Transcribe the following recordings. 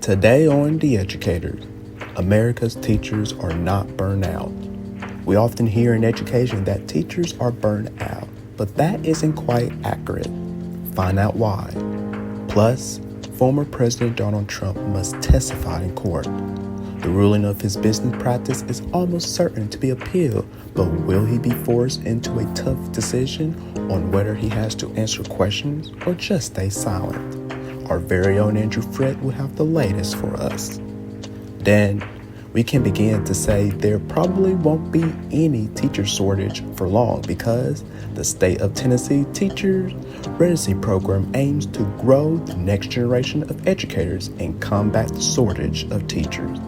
Today on The Educators, America's teachers are not burned out. We often hear in education that teachers are burned out, but that isn't quite accurate. Find out why. Plus, former President Donald Trump must testify in court. The ruling of his business practice is almost certain to be appealed, but will he be forced into a tough decision on whether he has to answer questions or just stay silent? Our very own Andrew Fred will have the latest for us. Then, we can begin to say there probably won't be any teacher shortage for long because the state of Tennessee Teachers Residency Program aims to grow the next generation of educators and combat the shortage of teachers.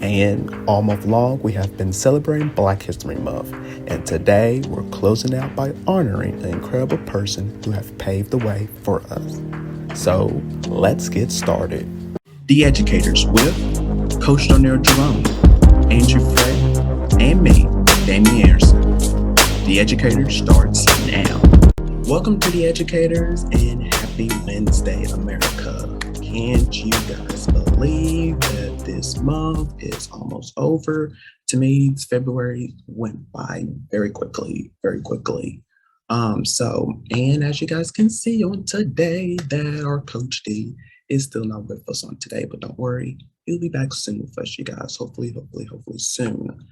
And all month long, we have been celebrating Black History Month, and today we're closing out by honoring an incredible person who have paved the way for us. So let's get started. The Educators with Coach Darnell Jerome, Andrew Fred, and me, Damian Anderson. The Educators starts now. Welcome to The Educators and happy Wednesday, America. Can't you guys believe that this month is almost over? To me, February went by very quickly. And as you guys can see on today, that our Coach D is still not with us on today, but don't worry, he'll be back soon with us, you guys. Hopefully soon.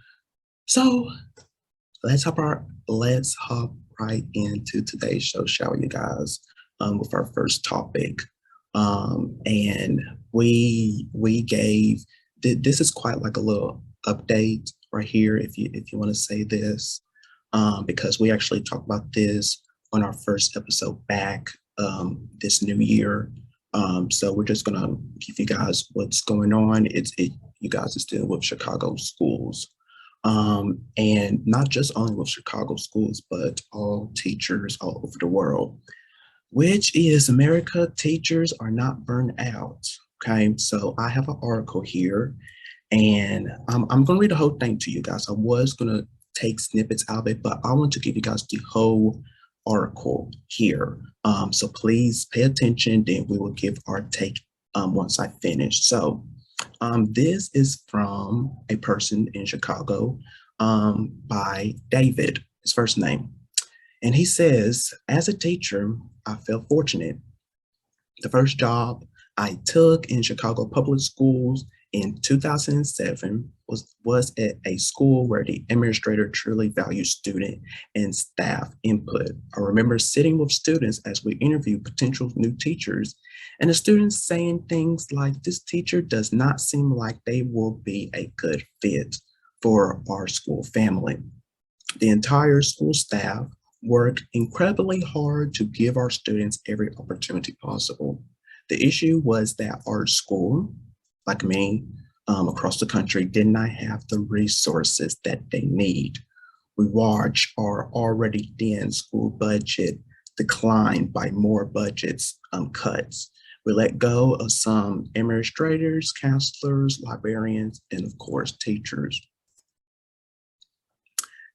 So let's hop right into today's show, shall we, you guys? With our first topic. And we gave this is quite like a little update right here, if you want to say this. Because we actually talked about this on our first episode back this new year. So we're just gonna give you guys what's going on. You guys is dealing with Chicago schools, and not just only with Chicago schools, but all teachers all over the world. Which is America, teachers are not burned out. Okay, so I have an article here, and I'm gonna read the whole thing to you guys. I was gonna take snippets out of it, but I want to give you guys the whole article here. So please pay attention, then we will give our take once I finish. So this is from a person in Chicago by David, his first name. And he says, as a teacher, I felt fortunate. The first job I took in Chicago public schools in 2007 was at a school where the administrator truly valued student and staff input. I remember sitting with students as we interviewed potential new teachers, and the students saying things like, this teacher does not seem like they will be a good fit for our school family. The entire school staff worked incredibly hard to give our students every opportunity possible. The issue was that our school, like me, across the country, did not have the resources that they need. We watched our already thin school budget decline by more budgets cuts. We let go of some administrators, counselors, librarians, and of course, teachers.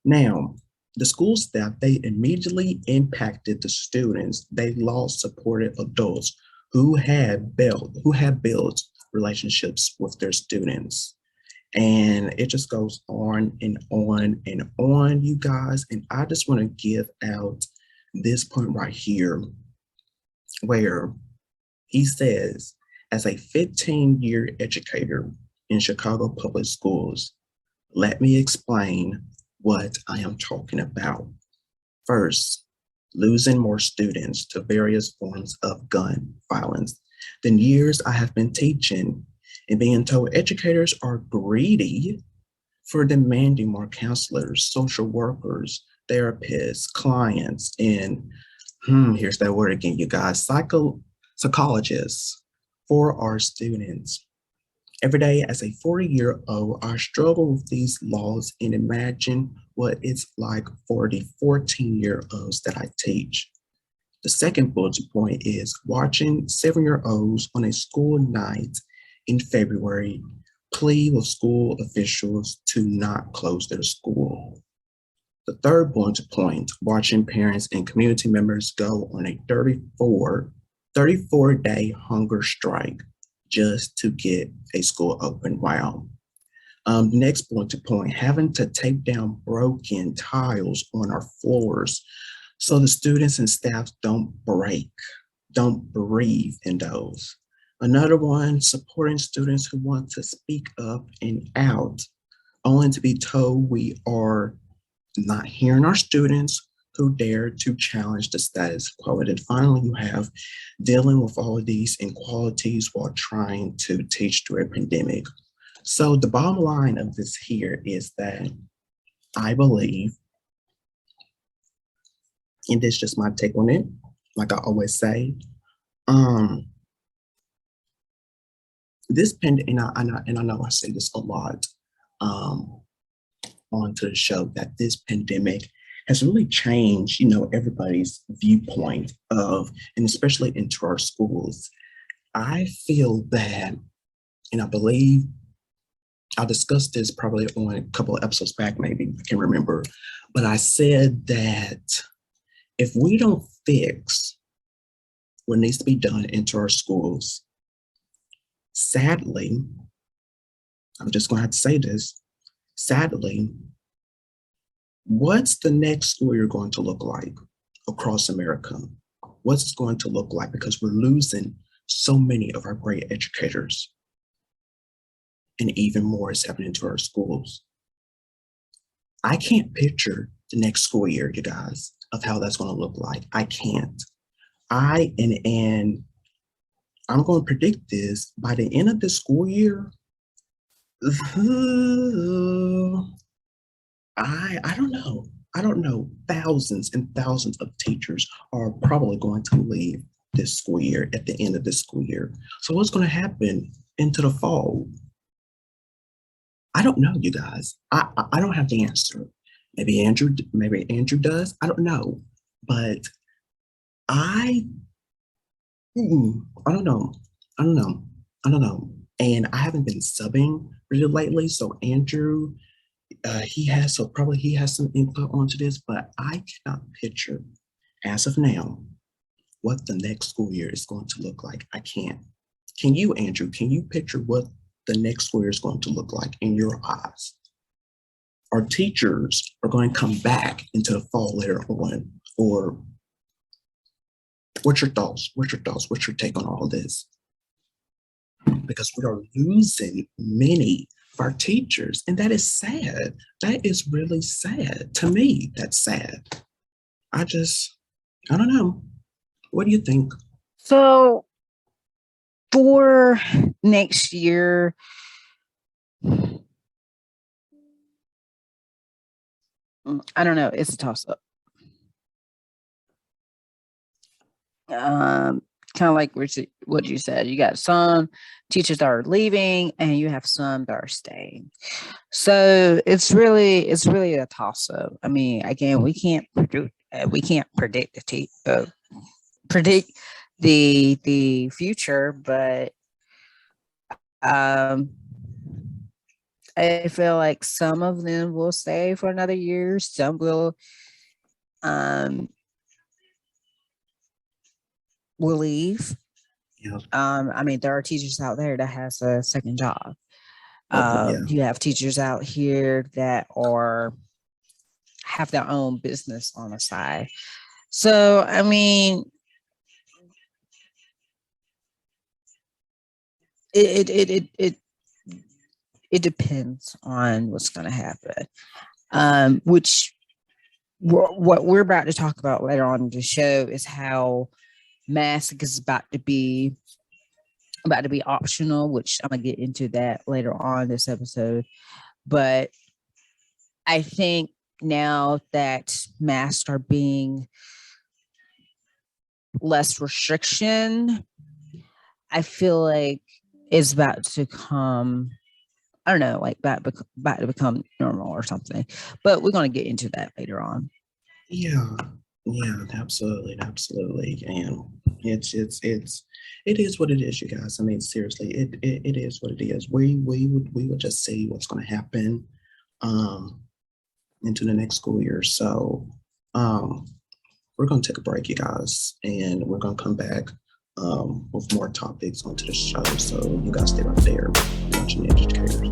Now, the school staff, they immediately impacted the students. They lost supportive adults who had built relationships with their students. And it just goes on and on and on, you guys. And I just want to give out this point right here where he says, as a 15-year educator in Chicago public schools, let me explain what I am talking about. First, losing more students to various forms of gun violence. The years I have been teaching and being told educators are greedy for demanding more counselors, social workers, therapists, clients, and here's that word again, you guys, psychologists for our students. Every day as a 40-year-old, I struggle with these laws and imagine what it's like for the 14-year-olds that I teach. The second bullet point is watching 7-year-olds on a school night in February plead with school officials to not close their school. The third bullet point, watching parents and community members go on a 34-day hunger strike just to get a school open. Wow. Next point, having to tape down broken tiles on our floors so the students and staff don't breathe in those. Another one, supporting students who want to speak up and out, only to be told we are not hearing our students who dare to challenge the status quo. And then finally, you have dealing with all of these inequalities while trying to teach through a pandemic. So the bottom line of this here is that I believe, and this is just my take on it, like I always say, um, this and I know I say this a lot um, onto the show, that this pandemic has really changed, everybody's viewpoint of, and especially into our schools. I feel that, and I believe I discussed this probably on a couple of episodes back, maybe I can remember, but I said that if we don't fix what needs to be done into our schools, sadly, I'm just going to have to say this, sadly, what's the next school year going to look like across America? What's it going to look like? Because we're losing so many of our great educators, and even more is happening to our schools. I can't picture the next school year, you guys, of how that's going to look like. I can't. And I'm going to predict this by the end of the school year. I don't know. I don't know. Thousands and thousands of teachers are probably going to leave this school year at the end of this school year. So what's going to happen into the fall? I don't know, you guys. I don't have the answer. Maybe Andrew does. I don't know. But I I don't know. I don't know. I don't know. And I haven't been subbing really lately. So Andrew, he has some input onto this, but I cannot picture as of now what the next school year is going to look like. I can't. Can you, Andrew? Can you picture what the next school year is going to look like in your eyes? Our teachers are going to come back into the fall later on, or what's your thoughts? What's your thoughts? What's your take on all of this? Because we are losing many of our teachers, and that is sad. That is really sad. To me, that's sad. I don't know. What do you think? So for next year, I don't know. It's a toss up. Kind of like what you said. You got some teachers that are leaving, and you have some that are staying. So it's really a toss up. I mean, again, we can't predict the future, but um, I feel like some of them will stay for another year. Some um will leave. Yeah. I mean, there are teachers out there that has a second job. Yeah. You have teachers out here that are have their own business on the side. So, I mean, it it depends on what's going to happen. Which what we're about to talk about later on in the show is how mask is about to be optional, which I'm gonna get into that later on this episode. But I think now that masks are being less restriction, I feel like it's about to come. I don't know, like about to become normal or something. But we're gonna get into that later on. Yeah. Yeah, absolutely, absolutely. And it is what it is, you guys. I mean, seriously, it is what it is. We would just see what's gonna happen um into the next school year. So we're gonna take a break, you guys, and we're gonna come back with more topics onto the show. So you guys stay right there watching The Educators.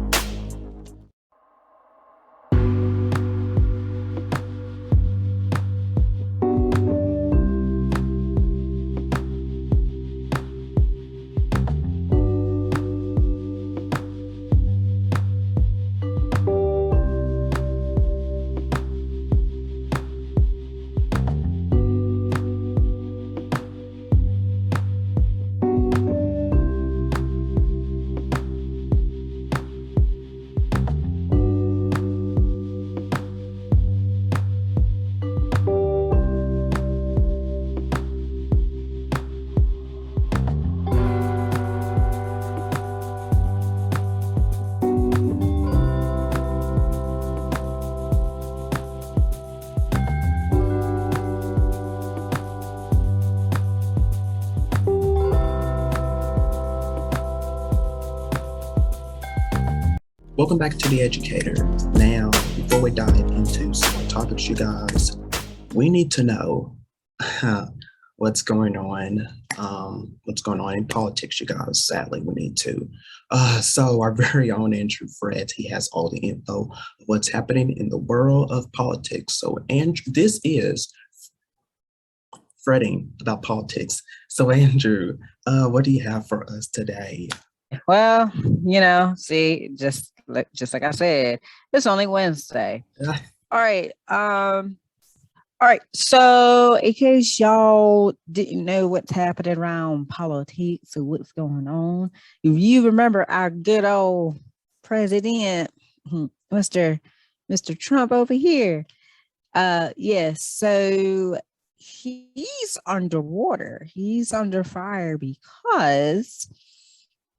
Welcome back to The Educator. Now, before we dive into some more topics, you guys, we need to know what's going on. What's going on in politics, you guys. Sadly, we need to. So our very own Andrew Fred, he has all the info of what's happening in the world of politics. So Andrew, this is fretting about politics. So Andrew, what do you have for us today? Well, see, just like I said, it's only Wednesday. All right. All right. So in case y'all didn't know what's happening around politics or what's going on, if you remember our good old president, Mr. Trump over here. Yes. So he's underwater. He's under fire because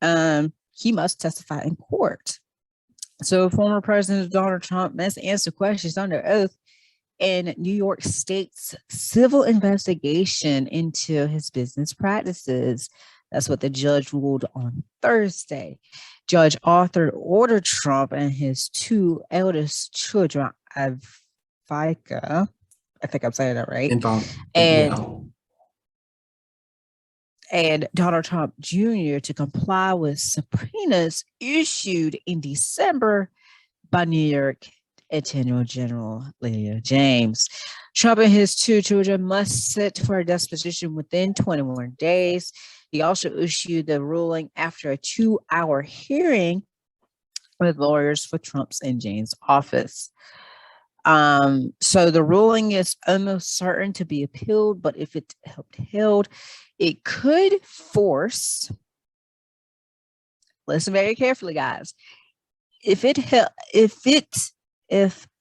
he must testify in court. So former President Donald Trump must answer questions under oath in New York State's civil investigation into his business practices. That's what the judge ruled on Thursday. Judge Arthur ordered Trump and his two eldest children, Ivanka, I think I'm saying that right, and Donald Trump Jr. to comply with subpoenas issued in December by New York Attorney General Leah James. Trump and his two children must sit for a deposition within 21 days. He also issued the ruling after a 2-hour hearing with lawyers for Trump's and James' office. So the ruling is almost certain to be appealed, but if it's upheld, it could force, listen very carefully, guys. If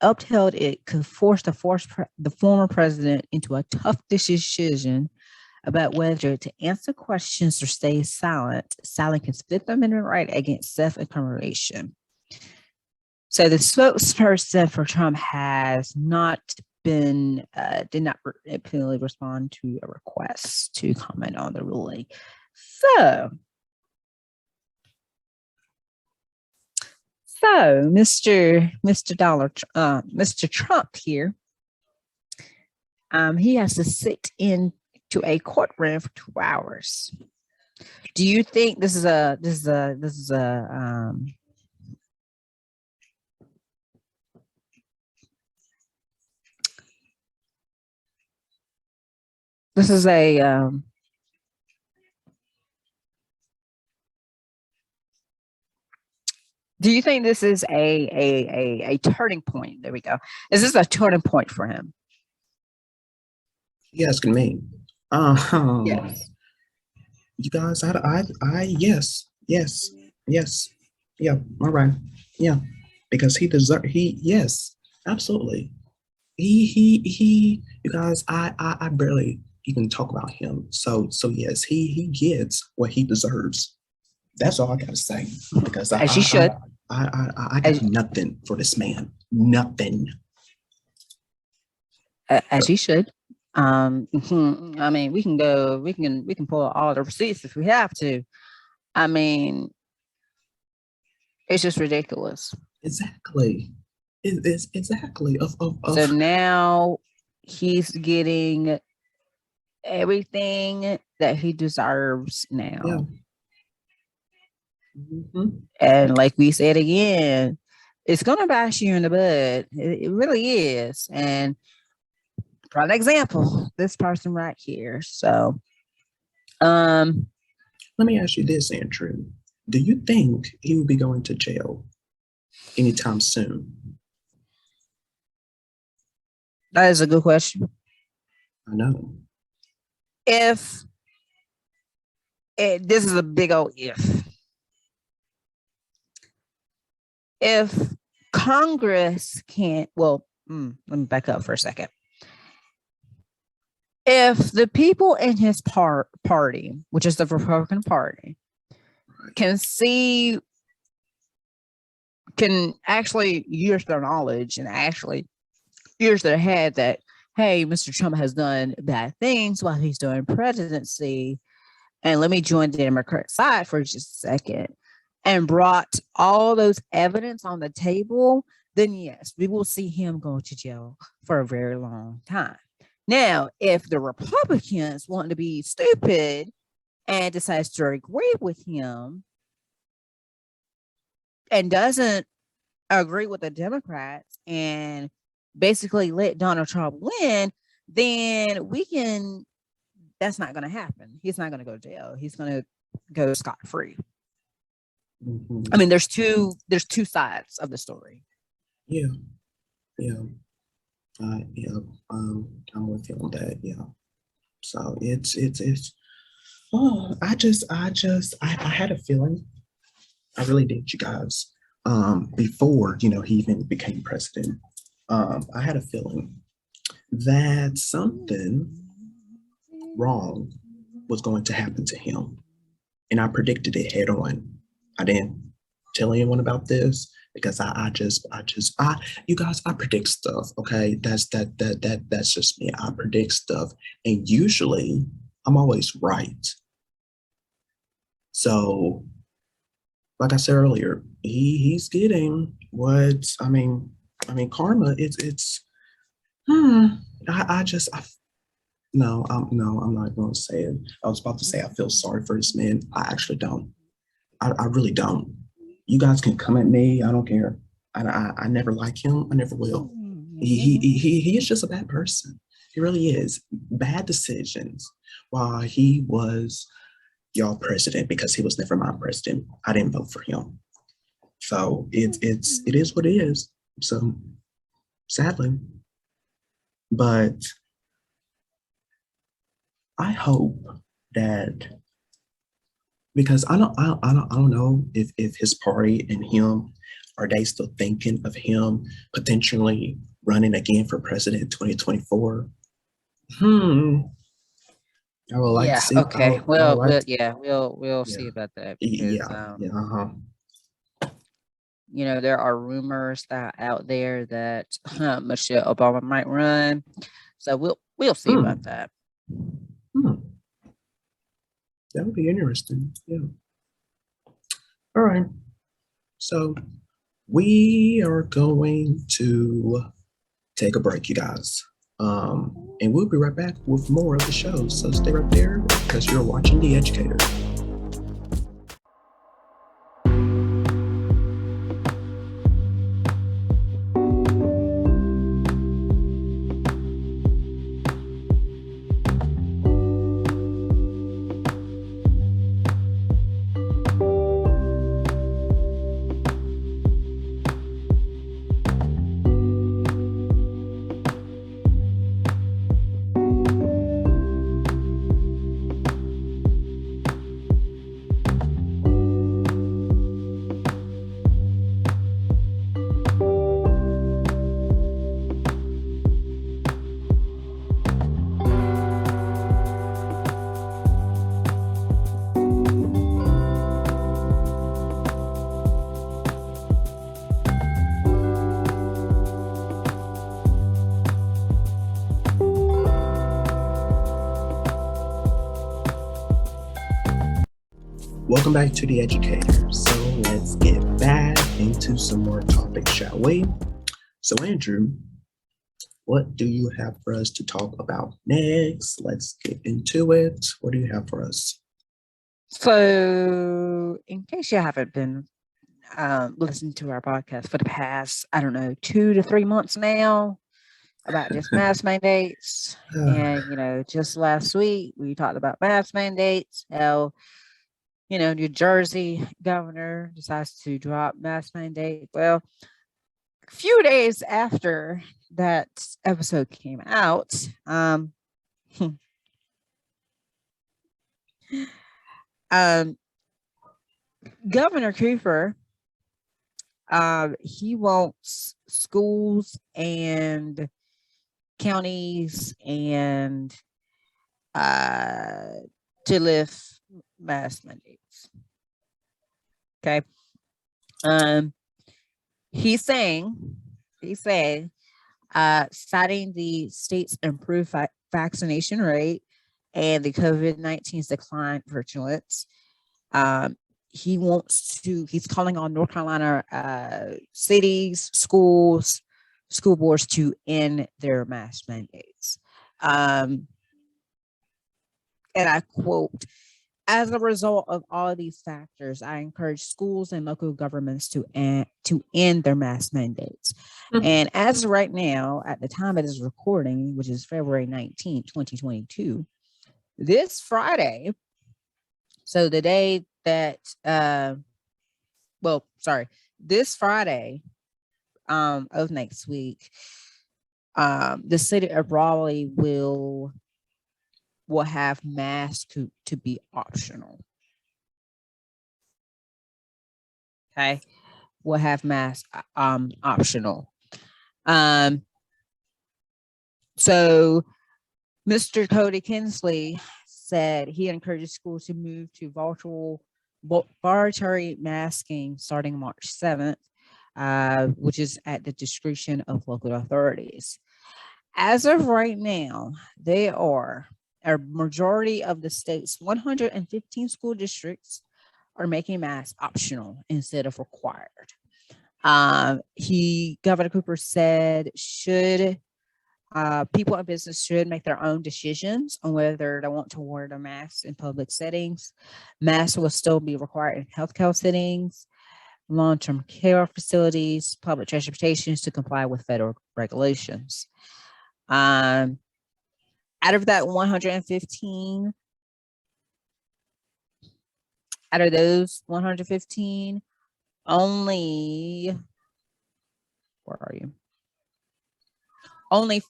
upheld, it could force the former president into a tough decision about whether to answer questions or stay silent, his Fifth Amendment right against self-incrimination. So the spokesperson for Trump has not did not apparently respond to a request to comment on the ruling. So Mr. Trump here, he has to sit into a courtroom for 2 hours. Do you think this is a do you think this is a turning point? There we go. Is this a turning point for him? You asking me? Yes. You guys, yes, yeah, all right, yeah, because yes, absolutely. You guys, I barely even talk about him. So yes, he gets what he deserves. That's all I gotta say. Because as you should. I got nothing for this man. Nothing. As you should. I mean, we can pull all the receipts if we have to. I mean, it's just ridiculous. Exactly. It is exactly. So now he's getting everything that he deserves Yeah. now. Mm-hmm. And like we said again, it's gonna bash you in the butt. It really is. And for an example, this person right here. So Let me ask you this, Andrew. Do you think he will be going to jail anytime soon? that is a good question. I know. If this is a big old if Congress can't, well, let me back up for a second. If the people in his party, which is the Republican Party, can actually use their knowledge and actually use their head that, hey, Mr. Trump has done bad things while he's doing presidency, and let me join the Democrat side for just a second, and brought all those evidence on the table, then yes, we will see him go to jail for a very long time. Now, if the Republicans want to be stupid and decides to agree with him and doesn't agree with the Democrats and basically let Donald Trump win, then that's not going to happen. He's not going to go to jail. He's going to go scot-free. Mm-hmm. I mean, there's two sides of the story. Yeah. I'm with you on that. Yeah. So it's. Oh, I had a feeling. I really did, you guys. Before he even became president, I had a feeling that something wrong was going to happen to him, and I predicted it head on. I didn't tell anyone about this because you guys, I predict stuff. Okay, that's just me. I predict stuff, and usually I'm always right. So, like I said earlier, he's getting what I mean. Karma. No, I'm not going to say it. I was about to say I feel sorry for this man. I actually don't. I really don't. You guys can come at me. I don't care. I never like him. I never will. He is just a bad person. He really is. Bad decisions. While he was y'all president, because he was never my president, I didn't vote for him. So it is what it is. So sadly, but I hope that, because I don't know if his party and him, are they still thinking of him potentially running again for president in 2024? I would like to see. Okay. We'll yeah, see about that because yeah. there are rumors that out there that Michelle Obama might run. So we'll see about that. That would be interesting. Yeah. All right. So we are going to take a break, you guys. And we'll be right back with more of the show. So stay right there because you're watching The Educator. Welcome back to The Educator. So let's get back into some more topics, shall we? So Andrew, what do you have for us to talk about next? Let's get into it. What do you have for us? So, in case you haven't been listening to our podcast for the past, I don't know, 2 to 3 months now about just mask mandates. And, just last week we talked about mask mandates, how, New Jersey governor decides to drop mask mandate. Well, a few days after that episode came out, um, Governor Cooper, he wants schools and counties and to lift mask mandates. Okay. Um, he's saying, citing the state's improved vaccination rate and the COVID-19's decline virulence, he's calling on North Carolina cities, schools, school boards to end their mask mandates. And I quote, as a result of all of these factors, I encourage schools and local governments to end their mask mandates. And as of right now, at the time of this recording, which is February 19th, 2022, this Friday, so the day that, this Friday of next week, the city of Raleigh will have masks to be optional. Okay, will have masks optional. So Mr. Cody Kinsley said he encourages schools to move to voluntary masking starting March 7th, which is at the discretion of local authorities. As of right now, a majority of the state's 115 school districts are making masks optional instead of required. Governor Cooper said people in business should make their own decisions on whether they want to wear their masks in public settings. Masks will still be required in healthcare settings, long-term care facilities, public transportation to comply with federal regulations. Out of that 115, out of those 115, only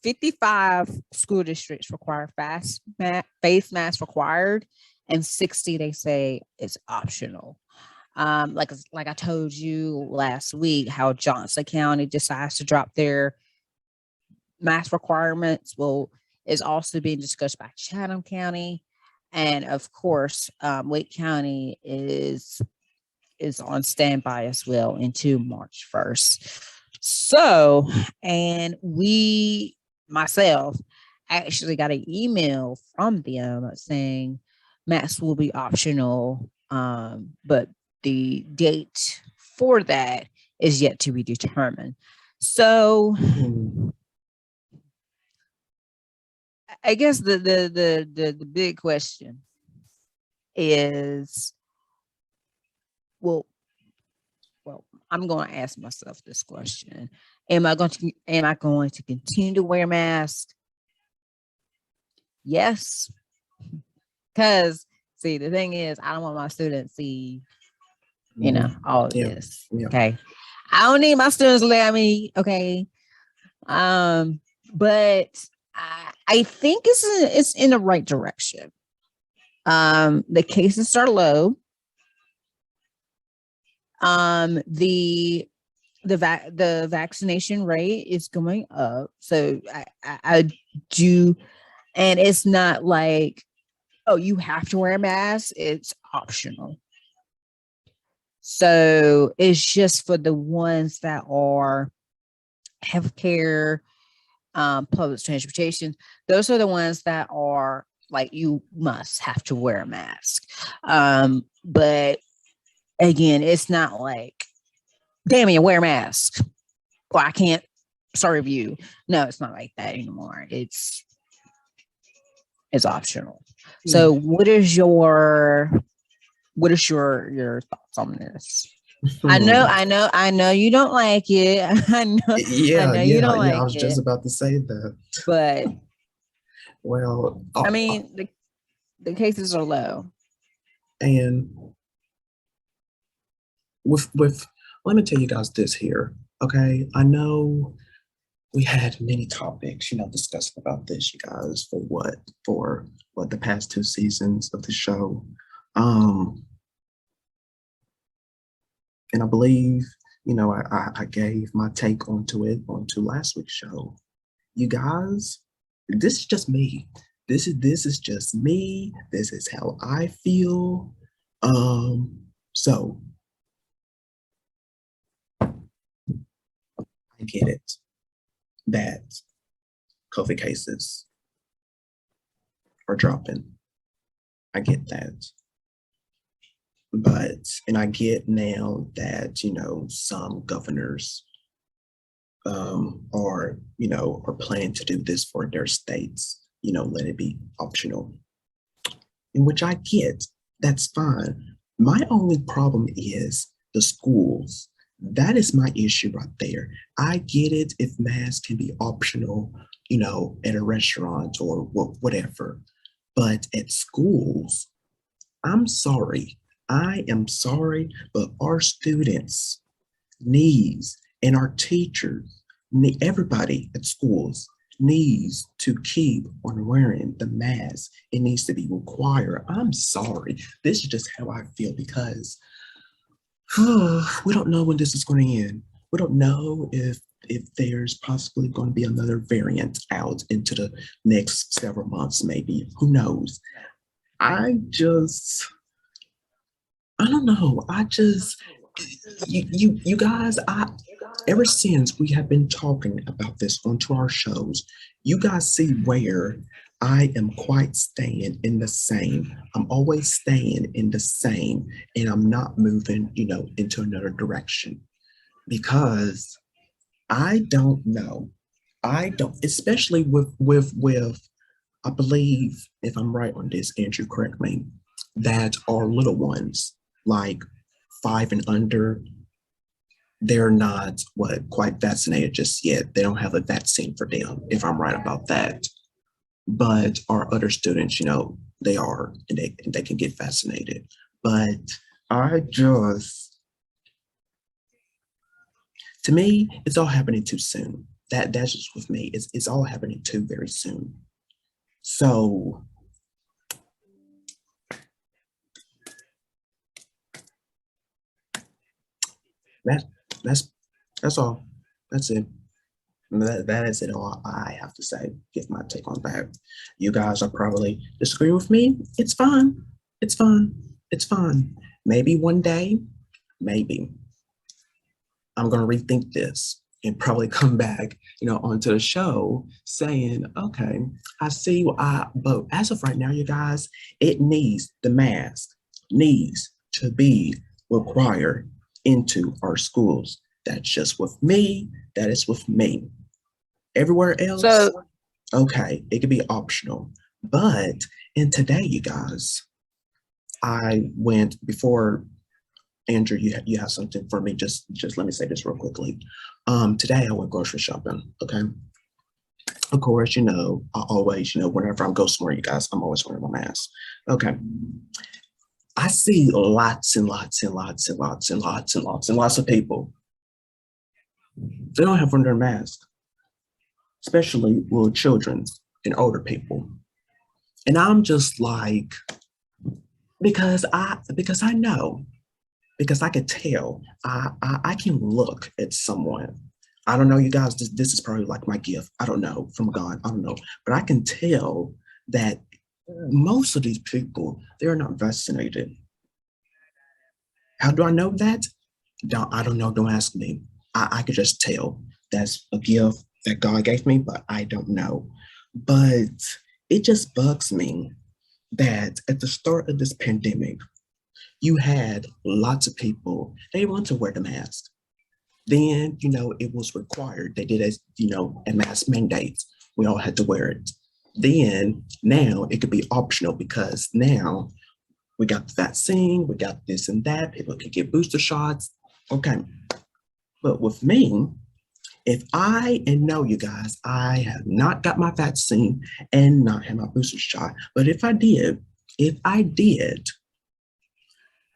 55 school districts require face masks required, and 60 they say it's optional. Like I told you last week, how Johnson County decides to drop their mask requirements. Well, is also being discussed by Chatham County, and of course, Wake County is on standby as well into March 1st. So, and myself actually got an email from them saying masks will be optional, but the date for that is yet to be determined. So, I guess the big question is, well, I'm going to ask myself this question: Am I going to continue to wear masks? Yes, because see, the thing is, I don't want my students to see, all of this. Yeah. Okay, I don't need my students to look at me. Okay, but I think it's in the right direction. The cases are low. The vaccination rate is going up. So I do, and it's not like, oh, you have to wear a mask. It's optional. So it's just for the ones that are healthcare, public transportation. Those are the ones that are like, you must have to wear a mask. But again, it's not like, damn it, wear a mask, or I can't serve you. No, it's not like that anymore. It's optional. Yeah. So what is your thoughts on this? Hmm. I know you don't like it. I Yeah, know you yeah, don't yeah. I like was just it, about to say that. but Well, I mean the cases are low. and with let me tell you guys this here. Okay, I know we had many topics, discussing about this, you guys, for what the past two seasons of the show. Um, and I believe, I gave my take onto last week's show. You guys, this is just me. This is just me. This is how I feel. So I get it that COVID cases are dropping. I get that. And I get now that, some governors are planning to do this for their states, let it be optional, in which I get. That's fine. My only problem is the schools. That is my issue right there. I get it if masks can be optional, at a restaurant or whatever. But at schools, I'm sorry. I am sorry, but our students needs and our teachers, everybody at schools needs to keep on wearing the mask. It needs to be required. I'm sorry. This is just how I feel because we don't know when this is going to end. We don't know if there's possibly going to be another variant out into the next several months, maybe. Who knows? I just I don't know. You guys, ever since we have been talking about this onto our shows, you guys see where I am quite staying in the same. I'm always staying in the same, and I'm not moving, into another direction because I don't know. I don't, especially with I believe, if I'm right on this, Andrew, correct me, that our little ones, like 5 and under, they're not quite vaccinated just yet. They don't have a vaccine for them, if I'm right about that. But our other students, they are, and they can get vaccinated. But I just, to me, it's all happening too soon. That's just with me. It's all happening too very soon. So that that's that's all. That's it. That is it all I have to say. Give my take on that. You guys are probably disagree with me. It's fine. It's fine. It's fine. Maybe one day, maybe I'm gonna rethink this and probably come back, onto the show saying, okay, I see but as of right now, you guys, the mask needs to be required into our schools. That's just with me. That is with me. Everywhere else, So okay, it could be optional. But in today, you guys, I went before Andrew. You have something for me? Just let me say this real quickly. Today I went grocery shopping. Okay, of course, I always, whenever I go somewhere, you guys, I'm always wearing my mask. Okay, I see lots and lots and lots and lots and lots and lots and lots of people. They don't have on their mask, especially little children and older people. And I'm just like, because I know, because I can tell, I can look at someone. I don't know, you guys. This is probably like my gift. I don't know, from God. I don't know, but I can tell that most of these people, they're not vaccinated. How do I know that? I don't know. Don't ask me. I could just tell. That's a gift that God gave me, but I don't know. But it just bugs me that at the start of this pandemic, you had lots of people, they want to wear the mask. Then, it was required. They did a mask mandate. We all had to wear it. Then now it could be optional because now we got the vaccine, we got this and that. People can get booster shots. Okay. But with me, if you guys, I have not got my vaccine and not had my booster shot, but if I did,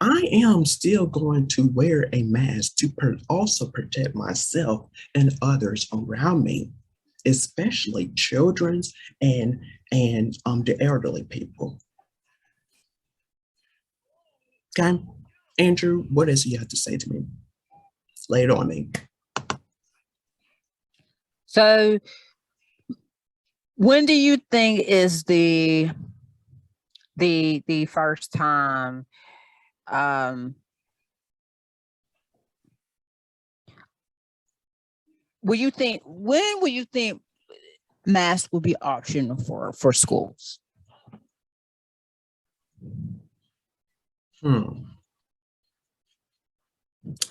I am still going to wear a mask to also protect myself and others around me, especially children's and the elderly people. Okay, Andrew, what is it you have to say to me? Lay it on me. So when do you think is the first time when will you think masks will be optional for schools?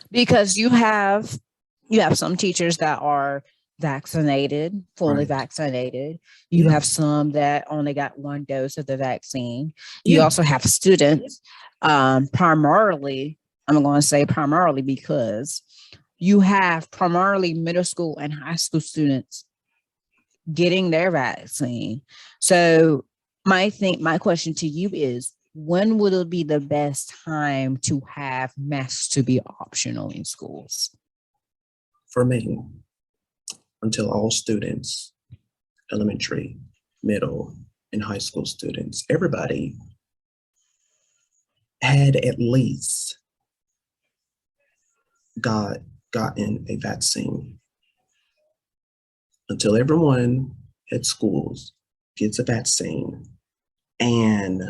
Because you have some teachers that are vaccinated, fully Right. vaccinated. You Yeah. have some that only got one dose of the vaccine. You Yeah. also have students, primarily, I'm going to say primarily because you have primarily middle school and high school students getting their vaccine. So my question to you is, when would it be the best time to have masks to be optional in schools? For me, until all students, elementary, middle, and high school students, everybody had at least gotten a vaccine. Until everyone at schools gets a vaccine and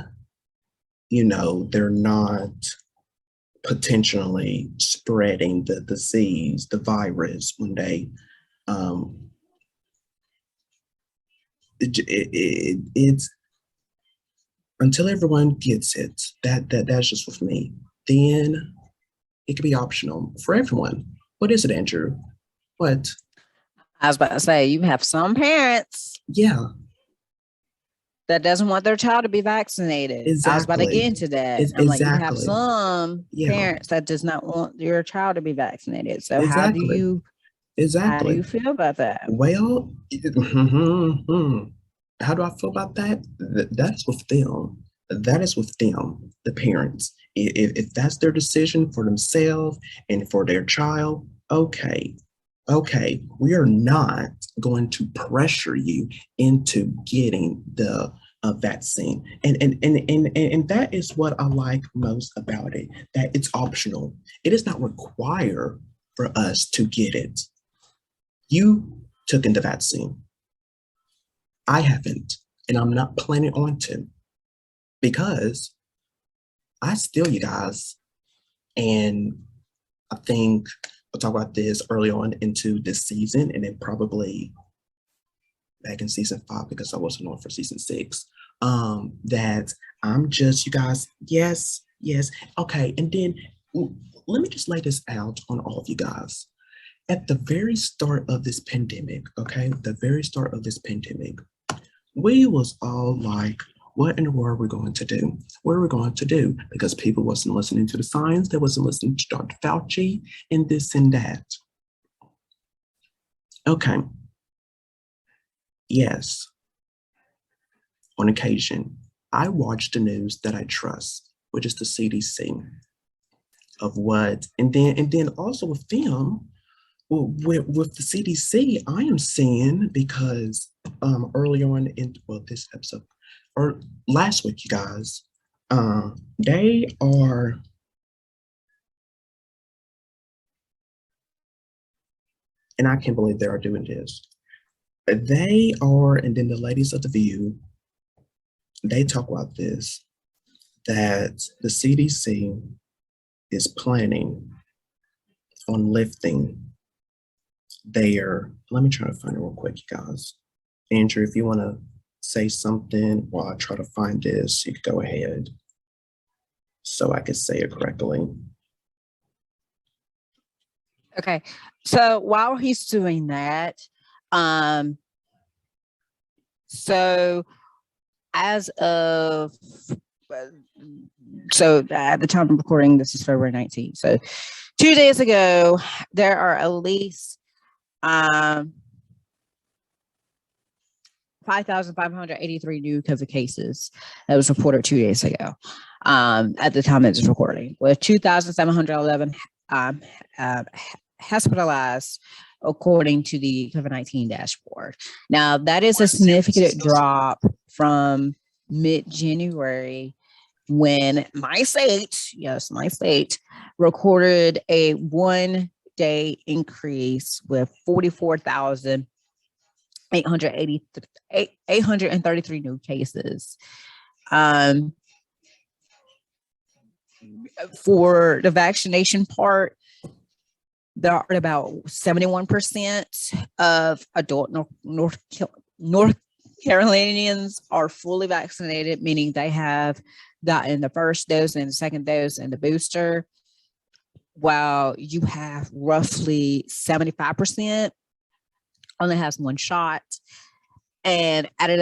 they're not potentially spreading the disease, the virus, when they it's until everyone gets it. That's just with me. Then it could be optional for everyone. What is it, Andrew? What? I was about to say, you have some parents Yeah, that doesn't want their child to be vaccinated. I was about to get exactly. into that. I'm like, you have Exactly. some Yeah, parents that does not want your child to be vaccinated. So how do exactly. you Exactly. feel about that? Well, how do I feel about that? That's with them. That is with them, the parents. If that's their decision for themselves and for their child, okay. Okay, we are not going to pressure you into getting the vaccine. And that is what I like most about it, that it's optional. It is not required for us to get it. You took in the vaccine. I haven't, and I'm not planning on to because I still, you guys, and I think we'll talk about this early on into this season, and then probably back in season 5 because I wasn't on for season 6. That I'm just, you guys, yes, yes, okay, and then let me just lay this out on all of you guys. At the very start of this pandemic, okay, the very start of this pandemic, we was all like, what in the world are we going to do? What are we going to do? Because people wasn't listening to the science, they wasn't listening to Dr. Fauci and this and that. Okay, yes, on occasion, I watch the news that I trust, which is the CDC, of what, and then also with them, well, with the CDC, I am seeing because early on in this episode or last week, you guys, they are, and I can't believe they are doing this. They are, and then the ladies of the View, they talk about this, that the CDC is planning on lifting their, let me try to find it real quick, you guys. Andrew, if you want to say something while I try to find this, you could go ahead so I could say it correctly. Okay. So while he's doing that, um, so as of uh, so at the time of recording, this is February 19th. So 2 days ago, there are at least 5,583 new COVID cases that was reported 2 days ago. At the time of this recording, with 2,711 um, uh, hospitalized according to the COVID-19 dashboard. Now, that is a significant drop from mid-January when my state, yes, my state, recorded a 1-day increase with 44,833 new cases. For the vaccination part, there are about 71% of adult North Carolinians are fully vaccinated, meaning they have gotten the first dose and the second dose and the booster, while you have roughly 75% only has one shot. And out of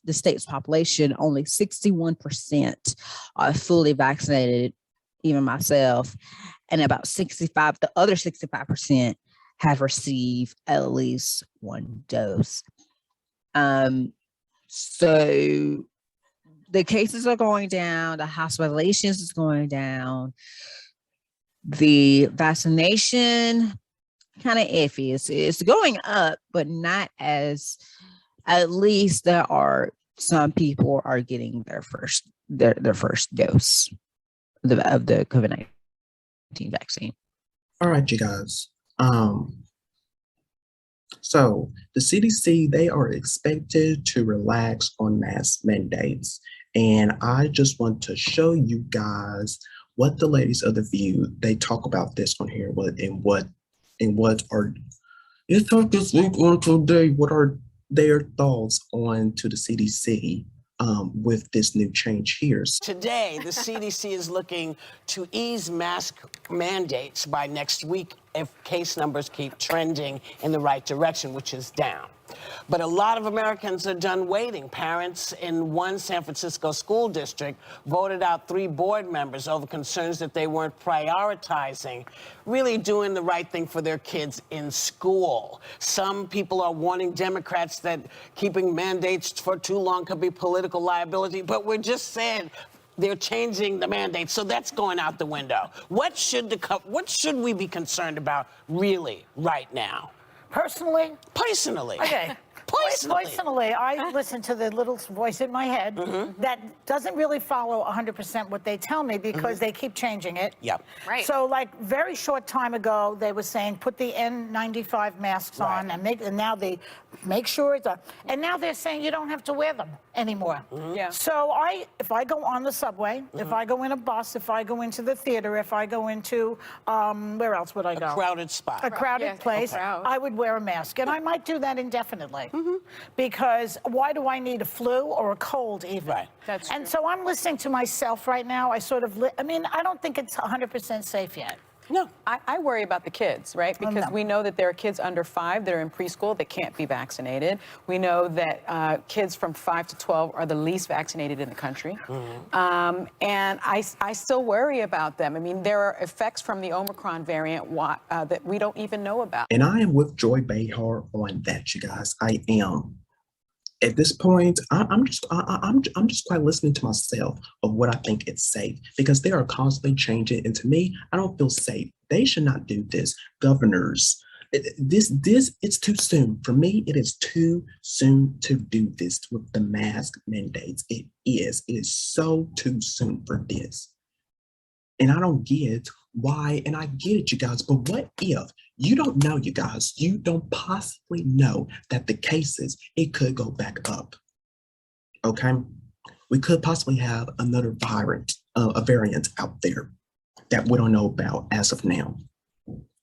the state's population, only 61% are fully vaccinated, even myself, and about the other 65% have received at least one dose. So the cases are going down, the hospitalizations is going down, the vaccination kind of iffy. It's going up, but not as. At least there are some people are getting their first dose of the COVID-19 vaccine. All right, you guys. So the CDC, they are expected to relax on mask mandates. And I just want to show you guys what the ladies of the View, they talk about this on here, what are it's talk this week on today, what are their thoughts on to the CDC with this new change here. Today, the CDC is looking to ease mask mandates by next week if case numbers keep trending in the right direction, which is down. But a lot of Americans are done waiting. Parents in one San Francisco school district voted out 3 board members over concerns that they weren't prioritizing really doing the right thing for their kids in school. Some people are warning Democrats that keeping mandates for too long could be political liability, but we're just saying they're changing the mandate, so that's going out the window. What should we be concerned about really right now? Personally? Okay. Personally, I listen to the little voice in my head that doesn't really follow 100% what they tell me because they keep changing it. Yep. Right. So, like, very short time ago, they were saying put the N95 masks on and now they make sure it's and now they're saying you don't have to wear them anymore. Yeah. So if I go on the subway, if I go in a bus, if I go into the theater, if I go into where else would I go? A crowded spot. A crowded place, I would wear a mask, and I might do that indefinitely. Because why do I need a flu or a cold even? Right. That's and true. so I'm listening to myself right now. I don't think it's 100% safe yet. No. I worry about the kids, right? Because we know that there are kids under 5 that are in preschool that can't be vaccinated. We know that kids from 5 to 12 are the least vaccinated in the country. And I still worry about them. I mean, there are effects from the Omicron variant that we don't even know about. And I am with Joy Behar on that, you guys. I am. At this point, I'm just quite listening to myself of what I think is safe because they are constantly changing. And to me, I don't feel safe. They should not do this. Governors, it's too soon. For me, it is too soon to do this with the mask mandates. It is so too soon for this. And I don't get why, and I get it, you guys, but what if you don't know, you guys, you don't possibly know that the cases, it could go back up, okay? We could possibly have another a variant out there that we don't know about as of now.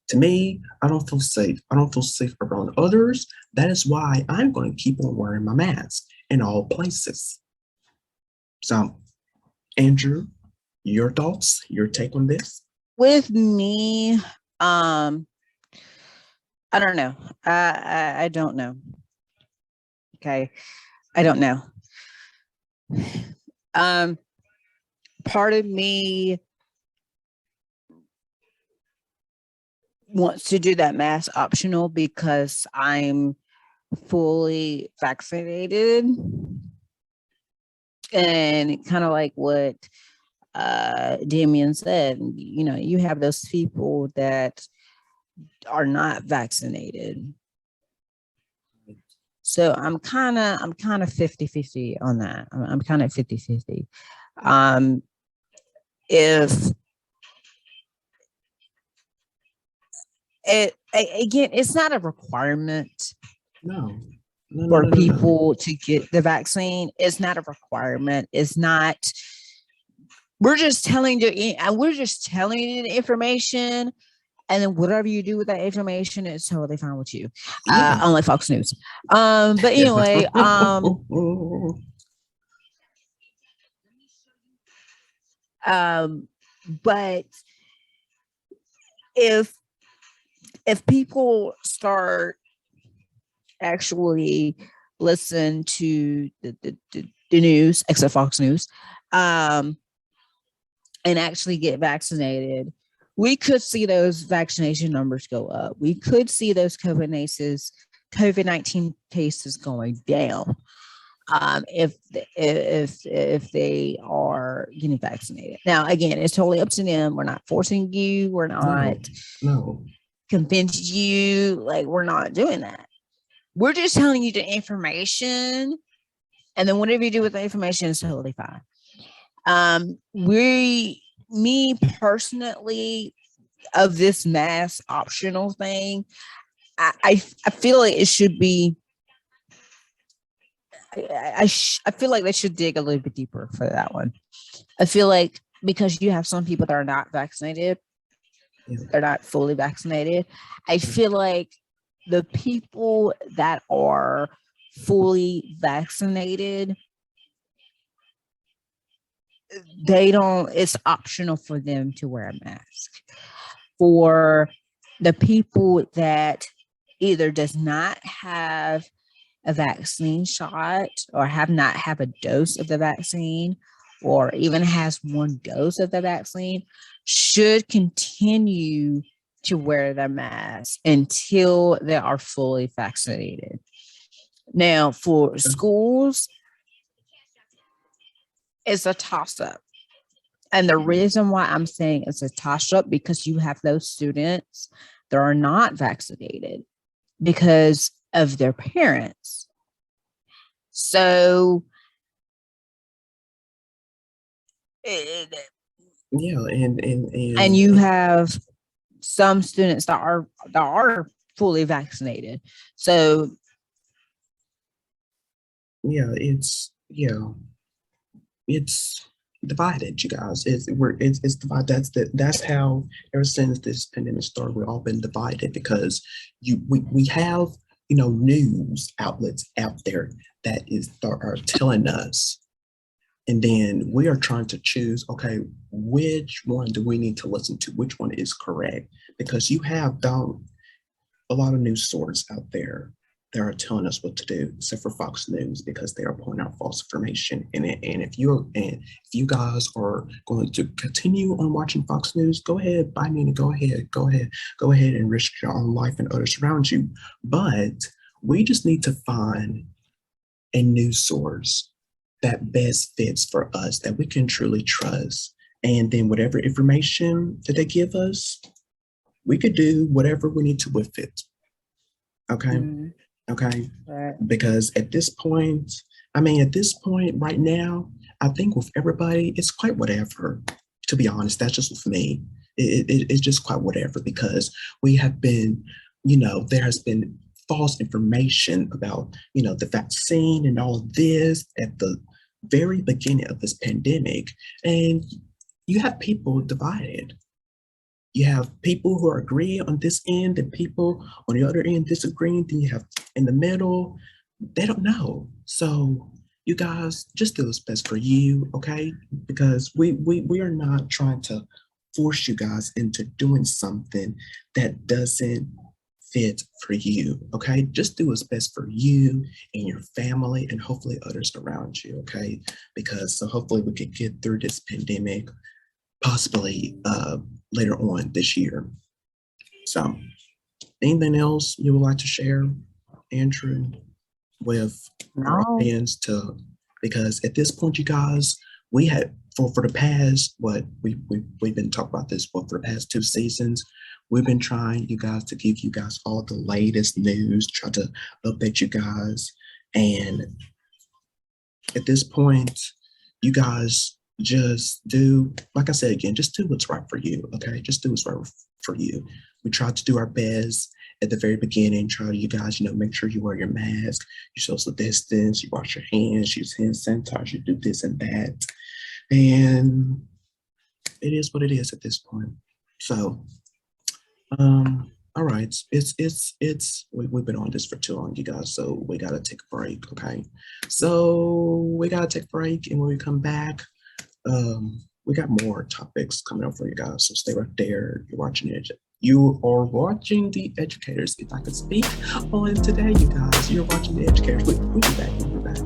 To me, I don't feel safe. I don't feel safe around others. That is why I'm going to keep on wearing my mask in all places. So, Andrew, your thoughts, your take on this? With me, Um, I don't know. I don't know. Okay. I don't know. Part of me wants to do that mask optional because I'm fully vaccinated. And kind of like what Damien said, you know, you have those people that are not vaccinated. So I'm kind of 50-50 on that. I'm kind of 50-50. If again, it's not a requirement No. for people to get the vaccine. It's not a requirement. It's not. We're just telling you, and we're just telling you the information, and then whatever you do with that information is totally fine with you. Yeah. Unlike Fox News. But anyway, but if people start actually listen to the news, except Fox News, and actually get vaccinated, we could see those vaccination numbers go up. We could see those COVID-19 cases going down. If they are getting vaccinated. Now, again, it's totally up to them. We're not forcing you. We're not convincing you. Like, we're not doing that. We're just telling you the information, and then whatever you do with the information is totally fine. Me personally, of this mask optional thing, I feel like it should be. I feel like they should dig a little bit deeper for that one. I feel like because you have some people that are not vaccinated, they're not fully vaccinated. I feel like the people that are fully vaccinated, it's optional for them to wear a mask. For the people that either does not have a vaccine shot or have a dose of the vaccine, or even has one dose of the vaccine, should continue to wear the mask until they are fully vaccinated. Now, for schools, it's a toss-up. And the reason why I'm saying it's a toss-up, because you have those students that are not vaccinated because of their parents. So and you have some students that are fully vaccinated. So it's divided, you guys. It's divided. That's how ever since this pandemic started, we've all been divided because we have news outlets out there that are telling us, and then we are trying to choose, okay, which one do we need to listen to? Which one is correct? Because you have a lot of news sources out there that are telling us what to do, except for Fox News, because they are pointing out false information. And if you guys are going to continue on watching Fox News, go ahead, by me, go ahead and risk your own life and others around you. But we just need to find a news source that best fits for us, that we can truly trust. And then whatever information that they give us, we could do whatever we need to with it. Okay. Mm-hmm. Okay. Right. Because at this point right now, I think with everybody, it's quite whatever. To be honest, that's just with me. It's just quite whatever, because we have been, there has been false information about, the vaccine and all of this at the very beginning of this pandemic. And you have people divided. You have people who are agreeing on this end and people on the other end disagreeing. Then you have in the middle, they don't know. So you guys just do what's best for you, okay? Because we are not trying to force you guys into doing something that doesn't fit for you, okay? Just do what's best for you and your family and hopefully others around you, okay? Because so hopefully we can get through this pandemic possibly later on this year. So anything else you would like to share, Andrew, with our No. audience because at this point, you guys, we had for the past we've been talking about this for the past 2 seasons. We've been trying, you guys, to give you guys all the latest news, try to update you guys. And at this point, you guys just do, like I said again, just do what's right for you, okay? Just do what's right for you. We tried to do our best at the very beginning, try to, you guys, make sure you wear your mask, you social distance, you wash your hands, use hand sanitizer, you do this and that. And it is what it is at this point. So, all right, we've been on this for too long, you guys, so we gotta take a break, okay? So we gotta take a break, and when we come back, we got more topics coming up for you guys, so stay right there. You're watching it. You are watching The Educators. If I could speak on today, you guys, you're watching The Educators. We'll be back, we'll be back.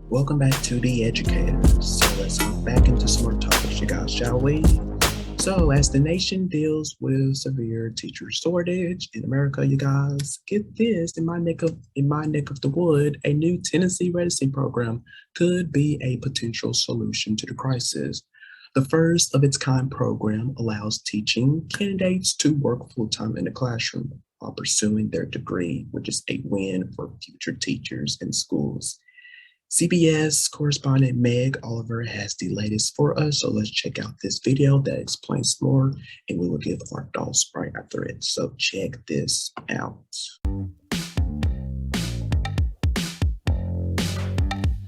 Welcome back to The Educators. So let's hop back into some more topics, you guys, shall we? So as the nation deals with severe teacher shortage in America, you guys, get this, in my neck of the wood, a new Tennessee residency program could be a potential solution to the crisis. The first of its kind program allows teaching candidates to work full-time in the classroom while pursuing their degree, which is a win for future teachers and schools. CBS correspondent Meg Oliver has the latest for us, so let's check out this video that explains more, and we will give our thoughts right after it. So check this out.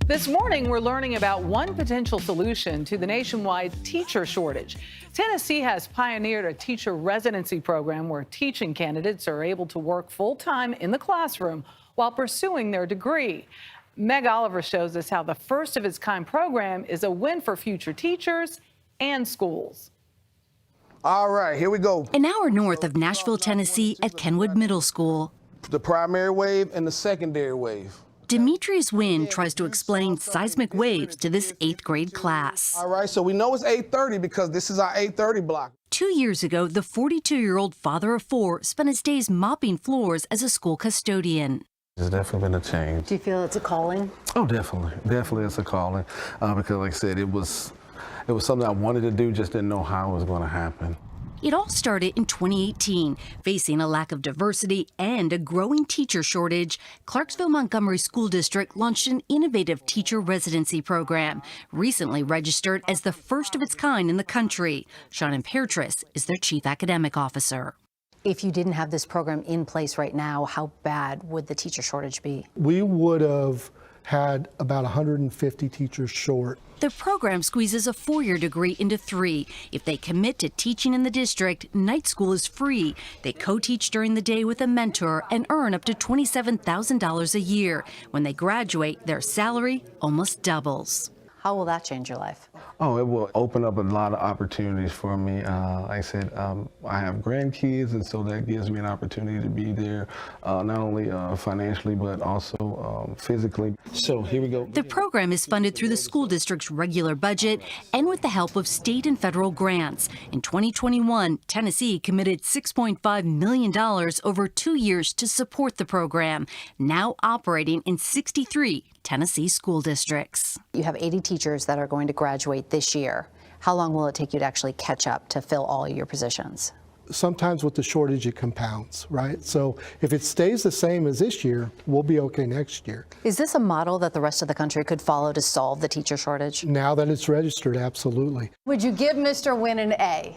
This morning, we're learning about one potential solution to the nationwide teacher shortage. Tennessee has pioneered a teacher residency program where teaching candidates are able to work full-time in the classroom while pursuing their degree. Meg Oliver shows us how the first of its kind program is a win for future teachers and schools. All right, here we go. An hour north of Nashville, Tennessee at Kenwood Middle School. The primary wave and the secondary wave. Demetrius Wynn tries to explain seismic waves to this 8th grade class. All right, so we know it's 8:30 because this is our 8:30 block. 2 years ago, the 42-year-old father of 4 spent his days mopping floors as a school custodian. There's definitely been a change. Do you feel it's a calling? Oh, definitely. Definitely it's a calling. Because like I said, it was something I wanted to do, just didn't know how it was going to happen. It all started in 2018. Facing a lack of diversity and a growing teacher shortage, Clarksville Montgomery School District launched an innovative teacher residency program, recently registered as the first of its kind in the country. Shannon Peartress is their chief academic officer. If you didn't have this program in place right now, how bad would the teacher shortage be? We would have had about 150 teachers short. The program squeezes a 4-year degree into 3. If they commit to teaching in the district, night school is free. They co-teach during the day with a mentor and earn up to $27,000 a year. When they graduate, their salary almost doubles. How will that change your life? Oh, it will open up a lot of opportunities for me. Like I said, I have grandkids, and so that gives me an opportunity to be there, not only financially, but also physically. So here we go. The program is funded through the school district's regular budget and with the help of state and federal grants. In 2021, Tennessee committed $6.5 million over 2 years to support the program, now operating in 63 Tennessee school districts. You have 80 teachers that are going to graduate this year. How long will it take you to actually catch up to fill all your positions? Sometimes with the shortage, it compounds, right? So if it stays the same as this year, we'll be okay next year. Is this a model that the rest of the country could follow to solve the teacher shortage? Now that it's registered, absolutely. Would you give Mr. Wynn an A?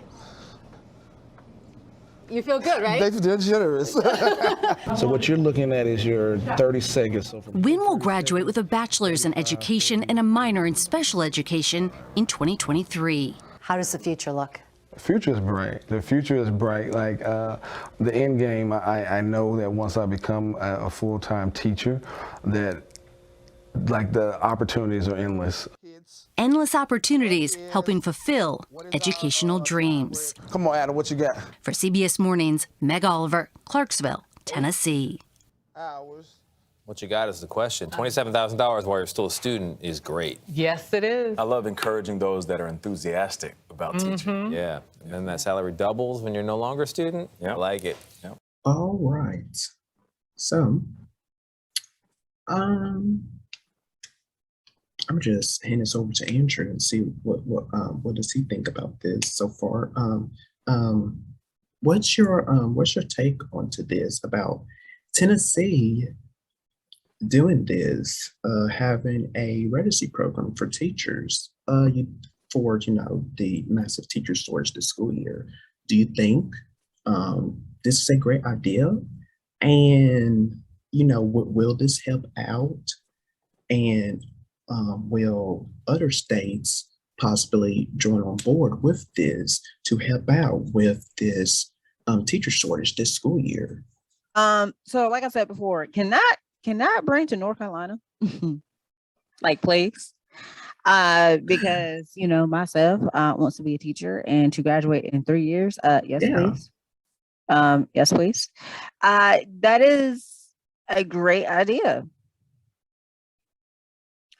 You feel good, right? They're generous. So what you're looking at is your 30 seconds. So Wynn will graduate with a bachelor's in education and a minor in special education in 2023. How does the future look? The future is bright. The future is bright. Like the end game, I know that once I become a full-time teacher, that like the opportunities are endless. Endless opportunities helping fulfill educational dreams. Come on, Adam, what you got? For CBS Mornings, Meg Oliver, Clarksville, Tennessee. Hours. What you got is the question. $27,000 while you're still a student is great. Yes, it is. I love encouraging those that are enthusiastic about teaching. Yeah. And then that salary doubles when you're no longer a student. I like it. Yep. All right. So, I'm just hand this over to Andrew and see what does he think about this so far. What's your take onto this about Tennessee doing this, having a residency program for teachers for the massive teacher shortage this school year? Do you think this is a great idea? And will this help out? And will other states possibly join on board with this to help out with this teacher shortage this school year? So like I said before, can that bring to North Carolina? Like, please. Because myself wants to be a teacher and to graduate in 3 years. Yes, please. Yes, please. That is a great idea.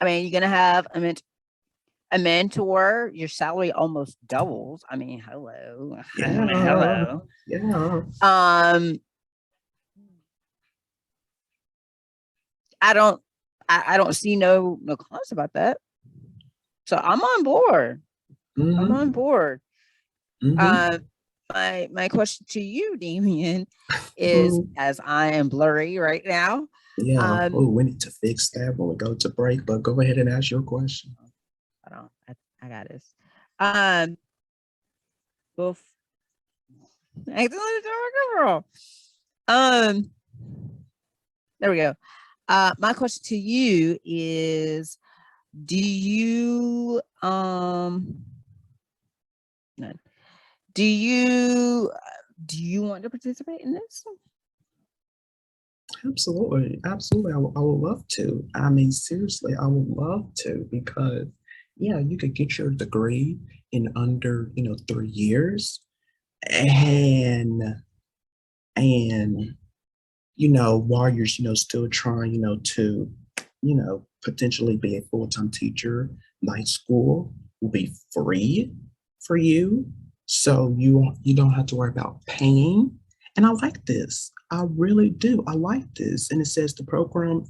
I mean, you're gonna have a mentor. Your salary almost doubles. I mean, hello. Hello. Yeah. I don't see no cons about that. So I'm on board. Mm-hmm. I'm on board. Mm-hmm. My question to you, Damian, is as I am blurry right now. Yeah. We need to fix that when we go to break, but go ahead and ask your question. I got this. There we go. My question to you is, do you want to participate in this? Absolutely. Absolutely. I would love to. I mean, seriously, I would love to, because you could get your degree in under 3 years, and while you're still trying to potentially be a full-time teacher, night school will be free for you, so you don't have to worry about paying. And I like this. I really do. I like this. And it says the program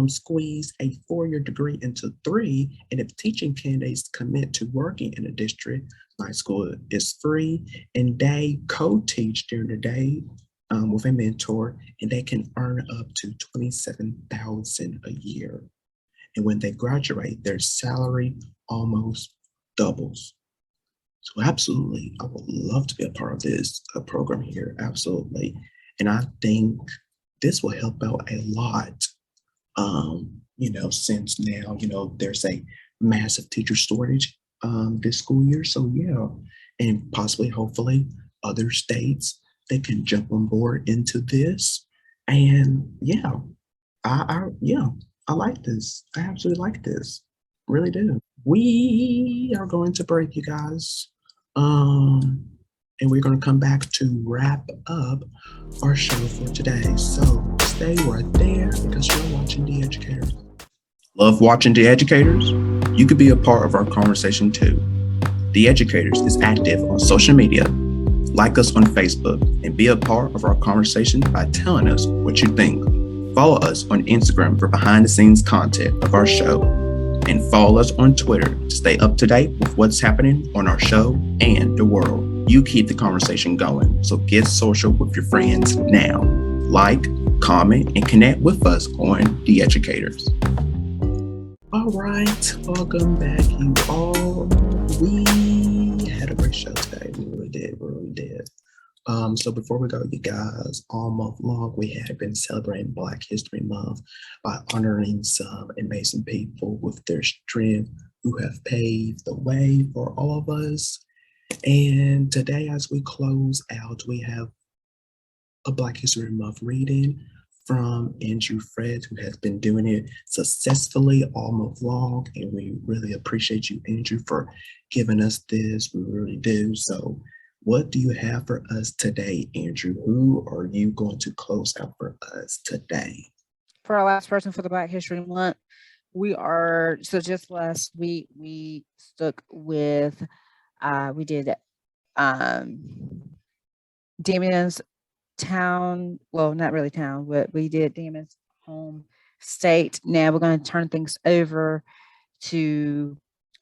squeeze a 4-year degree into 3, and if teaching candidates commit to working in a district, night school is free, and they co-teach during the day with a mentor, and they can earn up to $27,000 a year. And when they graduate, their salary almost doubles. So absolutely, I would love to be a part of this program here. Absolutely. And I think this will help out a lot, since now, there's a massive teacher shortage this school year. So and possibly, hopefully, other states, they can jump on board into this. And I like this. I absolutely like this. Really do. we are going to break, you guys. And we're going to come back to wrap up our show for today. So stay right there because you're watching The Educators. Love watching The Educators? You could be a part of our conversation too. The Educators is active on social media. Like us on Facebook and be a part of our conversation by telling us what you think. Follow us on Instagram for behind the scenes content of our show. And follow us on Twitter to stay up to date with what's happening on our show and the world. You keep the conversation going, so get social with your friends now. Like, comment, and connect with us on The Educators. All right, welcome back, you all. We had a great show today. We really did. So before we go, you guys, all month long, we have been celebrating Black History Month by honoring some amazing people with their strength who have paved the way for all of us. And today, as we close out, we have a Black History Month reading from Andrew Fred, who has been doing it successfully all month long. And we really appreciate you, Andrew, for giving us this. We really do. So what do you have for us today, Andrew? Who are you going to close out for us today? For our last person for the Black History Month, just last week, we stuck with, we did Damien's town, well, not really town, but we did Damien's home state. Now we're going to turn things over to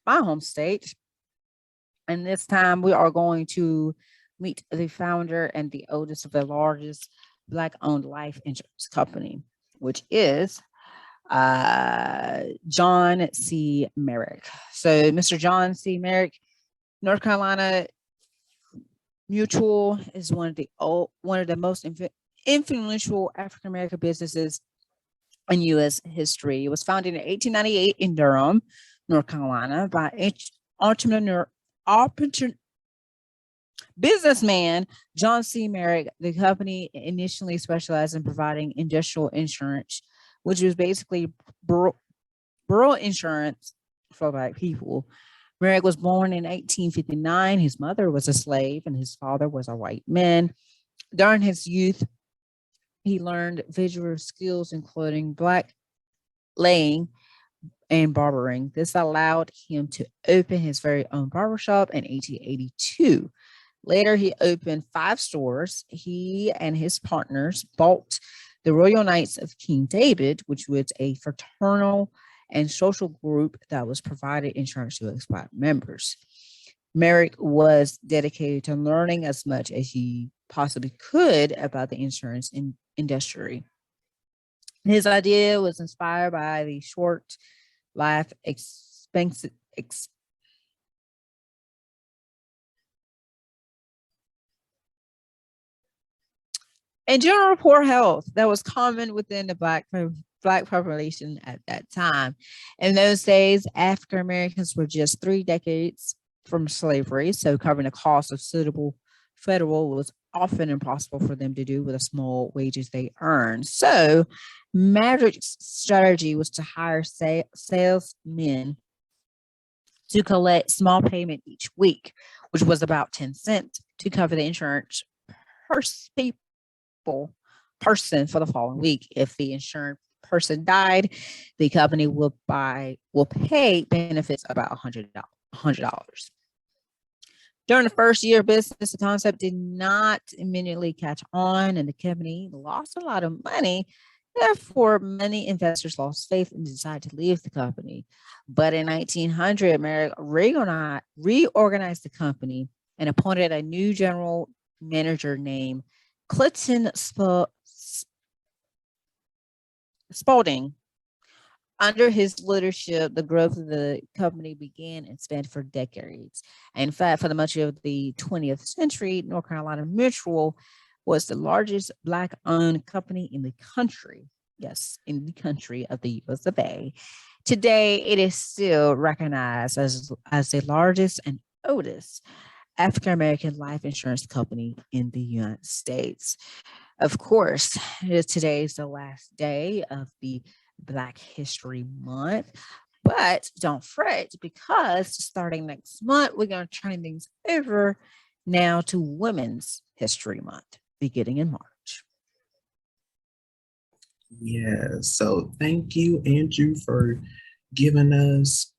my home state. And this time we are going to meet the founder and the oldest of the largest Black-owned life insurance company, which is John C. Merrick. So Mr. John C. Merrick, North Carolina Mutual is one of the most influential African American businesses in U.S. history. It was founded in 1898 in Durham, North Carolina, by businessman John C. Merrick. The company initially specialized in providing industrial insurance, which was basically rural insurance for Black people. Merrick was born in 1859. His mother was a slave and his father was a white man. During his youth, he learned visual skills, including black laying and barbering. This allowed him to open his very own barbershop in 1882. Later, he opened 5 stores. He and his partners bought the Royal Knights of King David, which was a fraternal and social group that was provided insurance to its Black members. Merrick was dedicated to learning as much as he possibly could about the insurance industry. His idea was inspired by the short life and general poor health that was common within the Black population at that time. In those days, African Americans were just 3 decades from slavery, so covering the cost of suitable federal was often impossible for them to do with the small wages they earned. So Maverick's strategy was to hire salesmen to collect small payment each week, which was about 10 cents, to cover the insurance person for the following week. If the insurance person died, the company will pay benefits about $100. During the first year of business, the concept did not immediately catch on, and the company lost a lot of money. Therefore, many investors lost faith and decided to leave the company. But in 1900, Merrick reorganized the company and appointed a new general manager named Clinton Spalding. Under his leadership, the growth of the company began and spanned for decades. In fact, for the much of the 20th century, North Carolina Mutual was the largest Black-owned company in the country. Yes, in the country of the US of A. Today, it is still recognized as the largest and oldest African-American life insurance company in the United States. Of course, today is the last day of the Black History Month. But don't fret, because starting next month, we're going to turn things over now to Women's History Month, beginning in March. Yeah, so thank you, Andrew, for giving us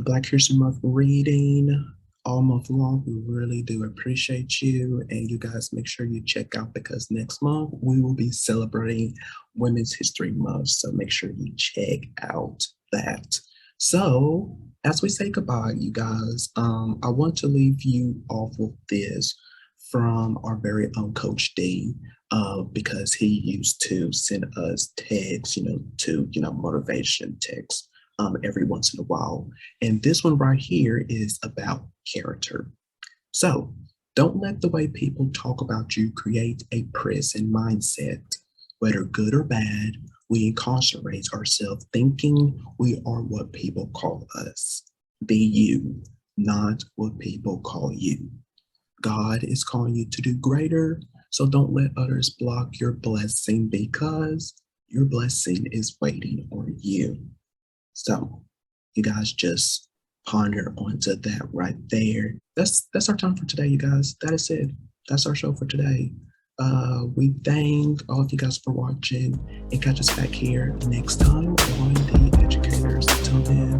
Black History Month reading all month long. We really do appreciate you. And you guys make sure you check out, because next month we will be celebrating Women's History Month. So make sure you check out that. So as we say goodbye, you guys, I want to leave you off with this from our very own Coach D, because he used to send us texts, motivation texts every once in a while. And this one right here is about character. So don't let the way people talk about you create a prison mindset. Whether good or bad, we incarcerate ourselves thinking we are what people call us. Be you, not what people call you. God is calling you to do greater, so don't let others block your blessing, because your blessing is waiting on you. So you guys just ponder onto that right there. That's our time for today, you guys. That is it. That's our show for today. We thank all of you guys for watching, and catch us back here next time on The Educators. Until then,